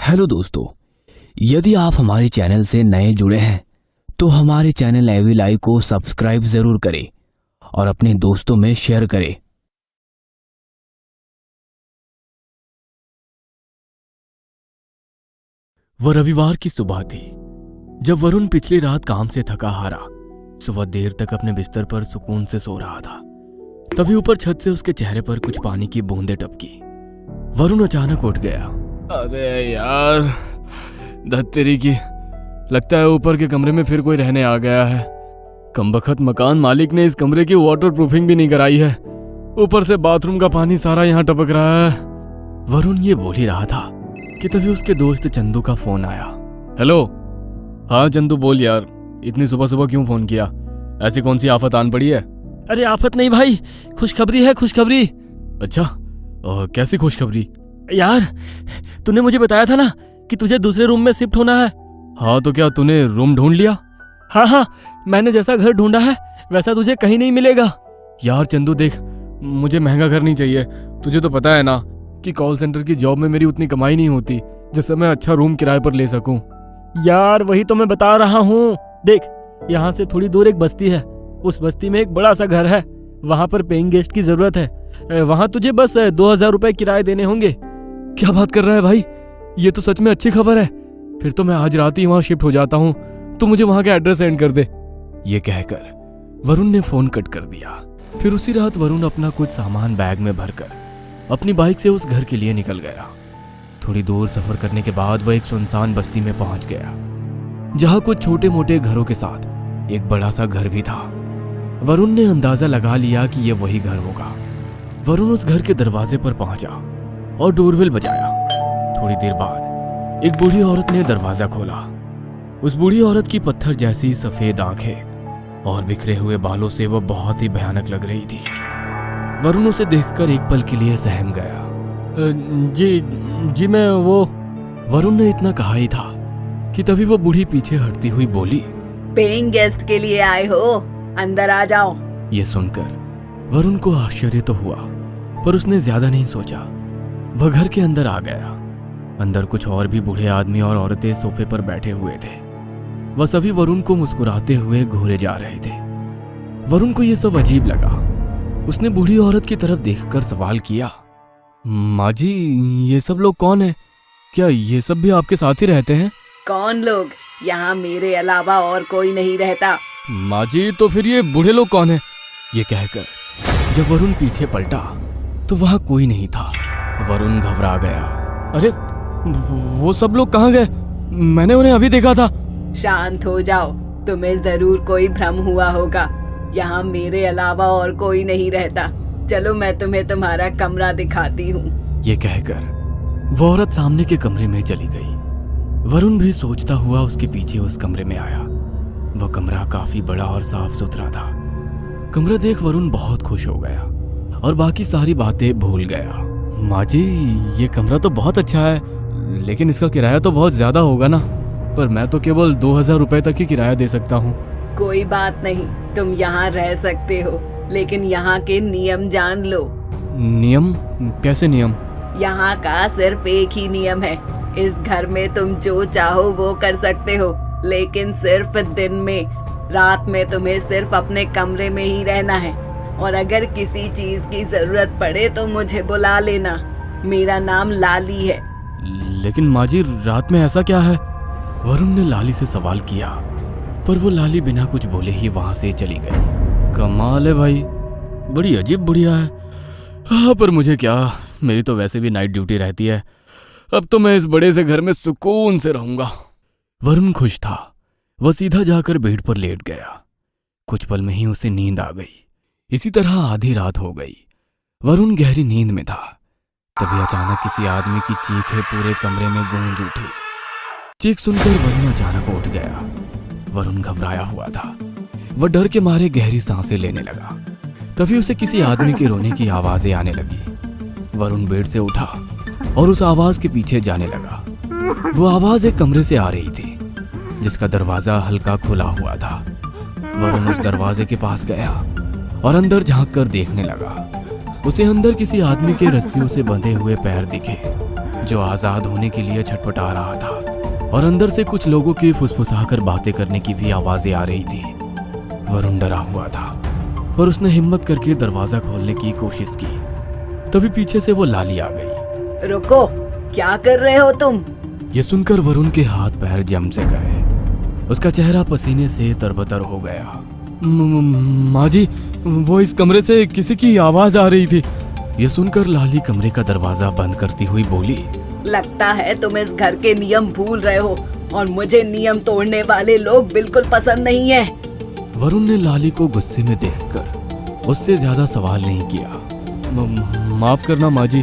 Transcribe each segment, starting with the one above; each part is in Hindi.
हेलो दोस्तों, यदि आप हमारे चैनल से नए जुड़े हैं तो हमारे चैनल एवी लाइव को सब्सक्राइब जरूर करें और अपने दोस्तों में शेयर करें। वह रविवार की सुबह थी जब वरुण पिछली रात काम से थका हारा सुबह देर तक अपने बिस्तर पर सुकून से सो रहा था। तभी ऊपर छत से उसके चेहरे पर कुछ पानी की बूंदें टपकी। वरुण अचानक उठ गया। अरे यार, धत्तेरी की, लगता है ऊपर के कमरे में फिर कोई रहने आ गया है। कमबख्त मकान मालिक ने इस कमरे की वाटर प्रूफिंग भी नहीं कराई है। ऊपर से बाथरूम का पानी सारा यहाँ टपक रहा है। वरुण ये बोल ही रहा था कि तभी उसके दोस्त चंदू का फोन आया। हेलो। हाँ चंदू बोल यार, इतनी सुबह सुबह क्यों फोन किया? ऐसी कौन सी आफत आन पड़ी है? अरे आफत नहीं भाई, खुशखबरी है, खुशखबरी। अच्छा, कैसी खुशखबरी? यार तूने मुझे बताया था ना कि तुझे दूसरे रूम में शिफ्ट होना है। हाँ तो क्या तूने रूम ढूंढ लिया? हाँ, मैंने जैसा घर ढूंढा है वैसा तुझे कहीं नहीं मिलेगा। यार चंदू देख, मुझे महंगा घर नहीं चाहिए। तुझे तो पता है ना कि कॉल सेंटर की जॉब में मेरी उतनी कमाई नहीं होती जिससे मैं अच्छा रूम किराए पर ले सकूं। यार वही तो मैं बता रहा हूँ। देख, यहाँ से थोड़ी दूर एक बस्ती है, उस बस्ती में एक बड़ा सा घर है, वहाँ पर पेइंग गेस्ट की जरूरत है। वहाँ तुझे बस 2000 रुपए किराए देने होंगे। क्या बात कर रहा है भाई, ये तो सच में अच्छी खबर है। फिर तो मैं आज रात ही वहाँ शिफ्ट हो जाता हूँ। तो मुझे वहाँ का एड्रेस सेंड कर दे। ये कहकर वरुण ने फोन कट कर दिया। फिर उसी रात वरुण अपना कुछ सामान बैग में भरकर अपनी बाइक से उस घर के लिए निकल गया। थोड़ी दूर सफर करने के बाद वह एक सुनसान बस्ती में पहुंच गया, जहां कुछ छोटे मोटे घरों के साथ एक बड़ा सा घर भी था। वरुण ने अंदाजा लगा लिया कि यह वही घर होगा। वरुण उस घर के दरवाजे पर पहुंचा और डोरबेल बजाया। थोड़ी देर बाद एक बूढ़ी औरत ने दरवाजा खोला। उस बूढ़ी औरत की पत्थर जैसी सफेद आंखें और बिखरे हुए बालों से वह बहुत ही भयानक लग रही थी। वरुण उसे देखकर एक पल के लिए सहम गया। जी मैं वो। वरुण ने इतना कहा ही था कि तभी वो बूढ़ी पीछे हटती हुई बोली, पेइंग गेस्ट के लिए आए हो, अंदर आ जाओ। ये सुनकर वरुण को आश्चर्य तो हुआ, पर उसने ज्यादा नहीं सोचा। वह घर के अंदर आ गया। अंदर कुछ और भी बूढ़े आदमी और औरतें सोफे पर बैठे हुए थे। वह सभी वरुण को मुस्कुराते हुए घूरे जा रहे थे। वरुण को यह सब अजीब लगा। उसने बूढ़ी औरत की तरफ देखकर सवाल किया, माँ जी, ये सब लोग कौन है? क्या ये सब भी आपके साथ ही रहते हैं? कौन लोग? यहाँ मेरे अलावा और कोई नहीं रहता। माँ जी, तो फिर ये बूढ़े लोग कौन है? ये कहकर जब वरुण पीछे पलटा तो वहाँ कोई नहीं था। वरुण घबरा गया। अरे वो सब लोग कहाँ गए? मैंने उन्हें अभी देखा था। शांत हो जाओ, तुम्हें जरूर कोई भ्रम हुआ होगा। यहाँ मेरे अलावा और कोई नहीं रहता। चलो मैं तुम्हें तुम्हारा कमरा दिखाती हूँ। ये कहकर वो औरत सामने के कमरे में चली गई। वरुण भी सोचता हुआ उसके पीछे उस कमरे में आया। वह कमरा काफी बड़ा और साफ सुथरा था। कमरा देख वरुण बहुत खुश हो गया और बाकी सारी बातें भूल गया। माँ जी, ये कमरा तो बहुत अच्छा है, लेकिन इसका किराया तो बहुत ज्यादा होगा ना। पर मैं तो केवल 2000 रुपए तक ही किराया दे सकता हूँ। कोई बात नहीं, तुम यहाँ रह सकते हो, लेकिन यहाँ के नियम जान लो। नियम? कैसे नियम? यहाँ का सिर्फ एक ही नियम है। इस घर में तुम जो चाहो वो कर सकते हो, लेकिन सिर्फ दिन में। रात में तुम्हें सिर्फ अपने कमरे में ही रहना है, और अगर किसी चीज की जरूरत पड़े तो मुझे बुला लेना। मेरा नाम लाली है। लेकिन माँ जी, रात में ऐसा क्या है? वरुण ने लाली से सवाल किया, पर वो लाली बिना कुछ बोले ही वहां से चली गई। कमाल है भाई, बड़ी अजीब बुढ़िया है। हाँ, पर मुझे क्या, मेरी तो वैसे भी नाइट ड्यूटी रहती है। अब तो मैं इस बड़े से घर में सुकून से रहूंगा। वरुण खुश था। वह सीधा जाकर बेड पर लेट गया। कुछ पल में ही उसे नींद आ गई। इसी तरह आधी रात हो गई। वरुण गहरी नींद में था। तभी अचानक किसी आदमी की चीखें पूरे कमरे में गूंज उठी। चीख सुनकर वरुण अचानक उठ गया। वरुण घबराया हुआ था। वह डर के मारे गहरी सांसें लेने लगा। तभी उसे किसी आदमी के रोने की आवाजें आने लगी। वरुण बेड से उठा और उस आवाज के पीछे जाने लगा। वो आवाज एक कमरे से आ रही थी, जिसका दरवाजा हल्का खुला हुआ था। वरुण उस दरवाजे के पास गया और अंदर झांक कर देखने लगा। उसे अंदर किसी आदमी के रस्सियों से बंधे हुए पैर दिखे, जो आजाद होने के लिए छटपटा रहा था, और अंदर से कुछ लोगों की फुसफुसाकर बातें करने की भी आवाजें आ रही थी। वरुण डरा हुआ था, पर उसने हिम्मत करके दरवाजा खोलने की कोशिश की। तभी पीछे से वो लाली आ गई। रुको, क्या कर रहे हो तुम? ये सुनकर वरुण के हाथ पैर जम से गए। उसका चेहरा पसीने से तरबतर हो गया। माँ जी, वो इस कमरे से किसी की आवाज आ रही थी। ये सुनकर लाली कमरे का दरवाजा बंद करती हुई बोली, लगता है तुम इस घर के नियम भूल रहे हो, और मुझे नियम तोड़ने वाले लोग बिल्कुल पसंद नहीं है। वरुण ने लाली को गुस्से में देखकर उससे ज्यादा सवाल नहीं किया। माफ करना माँ जी,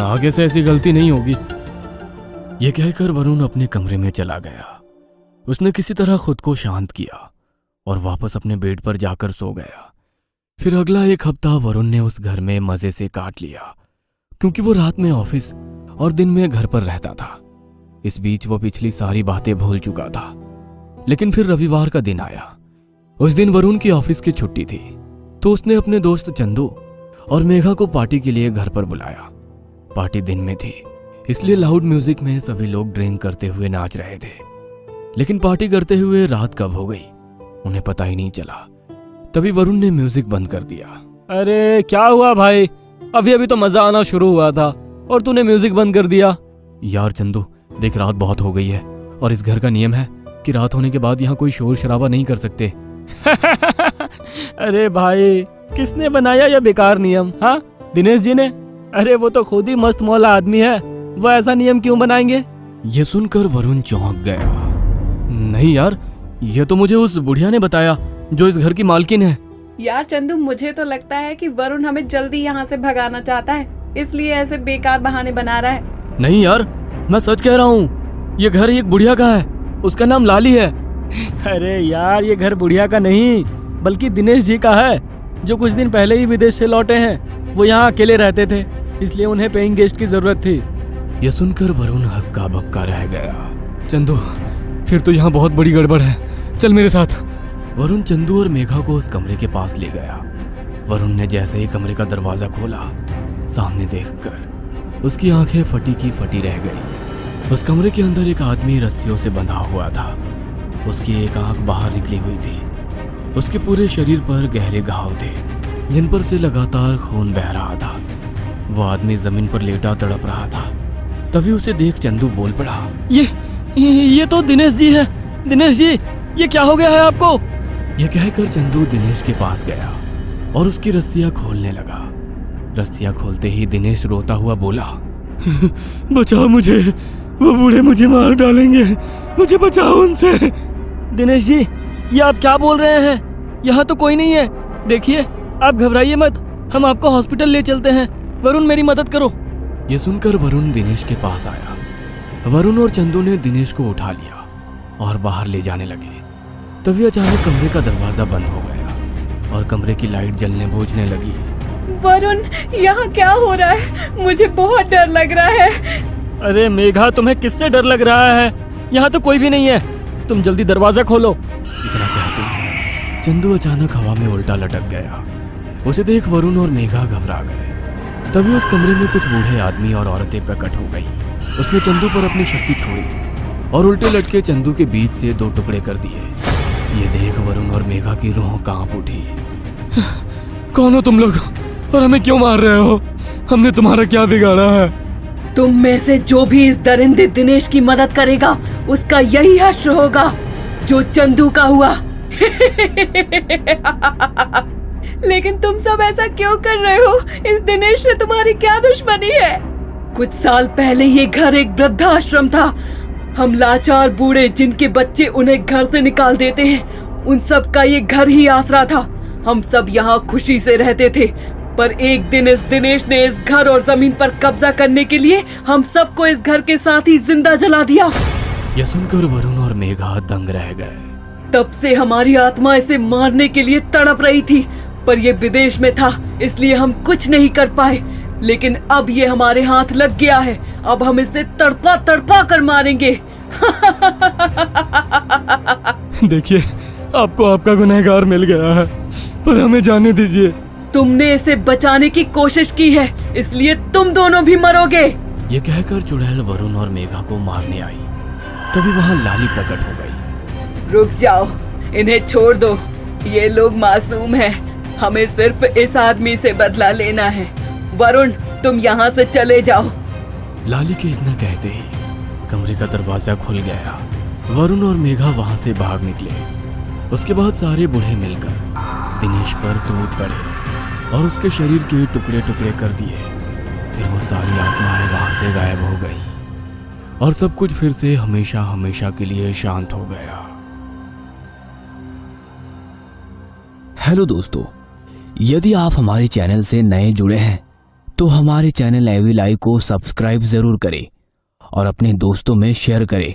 आगे से ऐसी गलती नहीं होगी। ये कहकर वरुण अपने कमरे में चला गया। उसने किसी तरह खुद को शांत किया और वापस अपने बेड पर जाकर सो गया। फिर अगला एक हफ्ता वरुण ने उस घर में मजे से काट लिया, क्योंकि वो रात में ऑफिस और दिन में घर पर रहता था। इस बीच वो पिछली सारी बातें भूल चुका था। लेकिन फिर रविवार का दिन आया। उस दिन वरुण की ऑफिस की छुट्टी थी, तो उसने अपने दोस्त चंदू और मेघा को पार्टी के लिए घर पर बुलाया। पार्टी दिन में थी, इसलिए लाउड म्यूजिक में सभी लोग ड्रिंक करते हुए नाच रहे थे। लेकिन पार्टी करते हुए रात कब हो गई उन्हें पता ही नहीं चला। तभी वरुण ने म्यूजिक बंद कर दिया। अरे क्या हुआ भाई, अभी अभी तो मजा आना शुरू हुआ था और तूने म्यूजिक बंद कर दिया। यार चंदू देख, रात बहुत हो गई है और इस घर का नियम है कि रात होने के बाद यहाँ कोई शोर शराबा नहीं कर सकते। अरे भाई, किसने बनाया यह बेकार नियम? हाँ, दिनेश जी ने। अरे वो तो खुद ही मस्त मौला आदमी है, वो ऐसा नियम क्यों बनाएंगे? ये सुनकर वरुण चौंक गया। नहीं यार, ये तो मुझे उस बुढ़िया ने बताया जो इस घर की मालकिन है। यार चंदू, मुझे तो लगता है कि वरुण हमें जल्दी यहाँ से भगाना चाहता है, इसलिए ऐसे बेकार बहाने बना रहा है। नहीं यार, मैं सच कह रहा हूँ, ये घर एक बुढ़िया का है, उसका नाम लाली है। अरे यार, ये घर बुढ़िया का नहीं बल्कि दिनेश जी का है, जो कुछ दिन पहले ही विदेश से लौटे हैं। वो यहाँ अकेले रहते थे, इसलिए उन्हें पेइंग गेस्ट की जरूरत थी। यह सुनकर वरुण हक्का बक्का रह गया। चंदू, फिर तो यहाँ बहुत बड़ी गड़बड़ है, चल मेरे साथ। वरुण चंदू और मेघा को उस कमरे के पास ले गया। वरुण ने जैसे ही कमरे का दरवाजा खोला, सामने देखकर उसकी आंखें फटी की फटी रह गई। उस कमरे के अंदर एक आदमी रस्सियों से बंधा हुआ था। उसकी एक आंख बाहर निकली हुई थी। उसके पूरे शरीर पर गहरे घाव थे, जिन पर से लगातार खून बह रहा था। वो आदमी जमीन पर लेटा तड़प रहा था। तभी उसे देख चंदू बोल पड़ा, ये तो दिनेश जी है। दिनेश जी, ये क्या हो गया है आपको? यह कहकर चंदू दिनेश के पास गया और उसकी रस्सियां खोलने लगा। रस्सियां खोलते ही दिनेश रोता हुआ बोला, बचाओ मुझे, वो बूढ़े मुझे मार डालेंगे, मुझे बचाओ उनसे। दिनेश जी, ये आप क्या बोल रहे हैं? यहाँ तो कोई नहीं है। देखिए, आप घबराइए मत, हम आपको हॉस्पिटल ले चलते हैं। वरुण, मेरी मदद करो। यह सुनकर वरुण दिनेश के पास आया। वरुण और चंदू ने दिनेश को उठा लिया और बाहर ले जाने लगे। तभी अचानक कमरे का दरवाजा बंद हो गया और कमरे की लाइट जलने बुझने लगी। वरुण, यहाँ क्या हो रहा है? मुझे बहुत डर लग रहा है। अरे मेघा, तुम्हें किससे डर लग रहा है? यहाँ तो कोई भी नहीं है, तुम जल्दी दरवाजा खोलो। इतना कहते ही चंदू अचानक हवा में उल्टा लटक गया। उसे देख वरुण और मेघा घबरा गए। तभी उस कमरे में कुछ बूढ़े आदमी और औरतें प्रकट हो गई। उसने चंदू पर अपनी शक्ति छोड़ी और उल्टे लटके चंदू के बीच से 2 टुकड़े कर दिए। ये देख वरुण और मेघा की रूह कांप उठी। कौन हो तुम लोग और हमें क्यों मार रहे हो? हमने तुम्हारा क्या बिगाड़ा है? तुम में से जो भी इस दरिंदे दिनेश की मदद करेगा, उसका यही हश्र होगा जो चंदू का हुआ। लेकिन तुम सब ऐसा क्यों कर रहे हो? इस दिनेश से तुम्हारी क्या दुश्मनी है? कुछ साल पहले ये घर एक वृद्धाश्रम था। हम लाचार बूढ़े जिनके बच्चे उन्हें घर से निकाल देते हैं, उन सब का ये घर ही आसरा था। हम सब यहाँ खुशी से रहते थे, पर एक दिन इस दिनेश ने इस घर और जमीन पर कब्जा करने के लिए हम सबको इस घर के साथ ही जिंदा जला दिया। यह सुनकर वरुण और मेघा दंग रह गए। तब से हमारी आत्मा इसे मारने के लिए तड़प रही थी, पर ये विदेश में था, इसलिए हम कुछ नहीं कर पाए। लेकिन अब ये हमारे हाथ लग गया है, अब हम इसे तड़पा तड़पा कर मारेंगे। देखिए, आपको आपका गुनहगार मिल गया है, पर हमें जाने दीजिए। तुमने इसे बचाने की कोशिश की है, इसलिए तुम दोनों भी मरोगे। ये कहकर चुड़ैल वरुण और मेघा को मारने आई। तभी वहां लाली प्रकट हो गई। रुक जाओ, इन्हें छोड़ दो। ये लोग मासूम हैं। हमें सिर्फ इस आदमी से बदला लेना है। वरुण, तुम यहाँ से चले जाओ। लाली के इतना कहते ही कमरे का दरवाजा खुल गया। वरुण और मेघा वहां से भाग निकले। उसके बाद सारे बूढ़े मिलकर दिनेश पर टूट पड़े और उसके शरीर के टुकड़े टुकड़े कर दिए। फिर वो सारी आत्माएं वहां से गायब हो गई और सब कुछ फिर से हमेशा हमेशा के लिए शांत हो गया। हेलो दोस्तों, यदि आप हमारे चैनल से नए जुड़े हैं तो हमारे चैनल एवी लाइव को सब्सक्राइब जरूर करें और अपने दोस्तों में शेयर करें